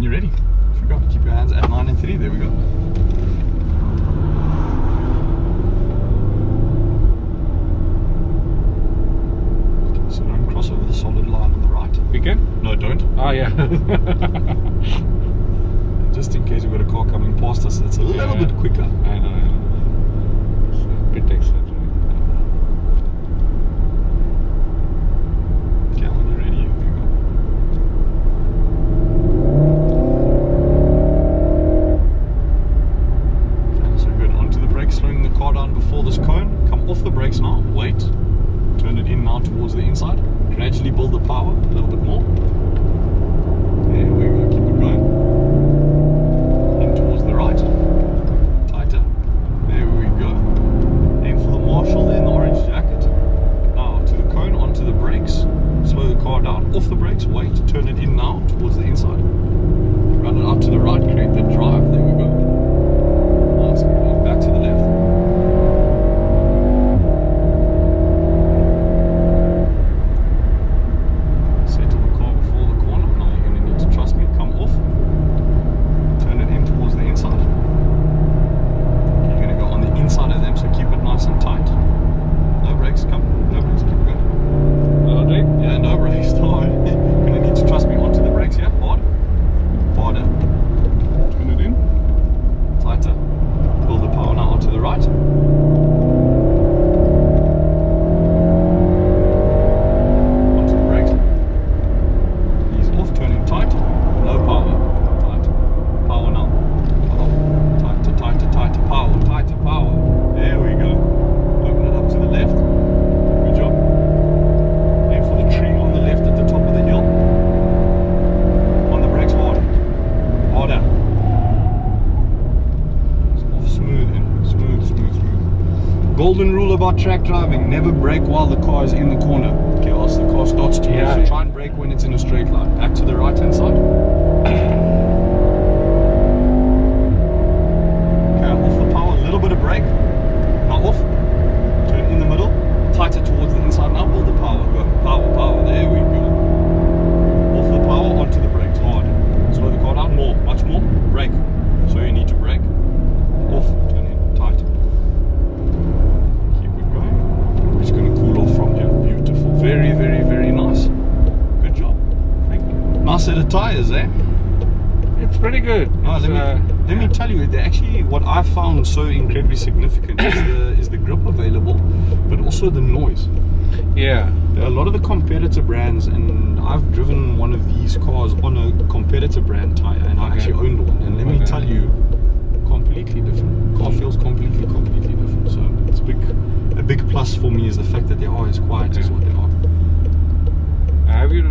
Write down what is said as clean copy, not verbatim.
when you're ready. If you go, keep your hands at 9 and 3. There we go. Okay, so don't cross over the solid line on the right. We can? No, don't. Oh yeah. Just in case we've got a car coming past us, it's a little bit quicker. I know. It's a bit exaggerated. Okay, when you're ready, here we go. Okay, so good. Onto the brakes, slowing the car down before this cone. Come off the brakes now. Wait. Turn it in now towards the inside. Gradually build the power a little bit more. There we go. Keep it going. In towards the right. Tighter. There we go. Aim for the Marshall there in the orange jacket. Now to the cone, onto the brakes. Slow the car down. Off the brakes. Wait. Turn it in now towards the inside. Run it out to the right. Create the drive. There we go. Now let's go back to the left. Golden rule about track driving: never brake while the car is in the corner. Okay, else the car starts to move. So try and brake when it's in a straight line. Back to the right hand side. Okay, off the power, a little bit of brake. Now off. Turn in the middle. Tighter towards the inside. Now build the power. Go. Power, power. There we go. Off the power, onto the brakes. Hard. Slow the car down more. Much more. Brake. So you need to brake. Off. Turn in. Tight. It's going to cool off from here. Beautiful. Very, very, very nice. Good job. Thank you. Nice set of tires, eh? It's pretty good. No, let me tell you, actually what I found so incredibly significant is the grip available, but also the noise. Yeah. There are a lot of the competitor brands, and I've driven one of these cars on a competitor brand tire, and I actually owned one, and let me tell you, completely different. Car feels completely different. So it's a big plus for me is the fact that they are as quiet as what they are. Have you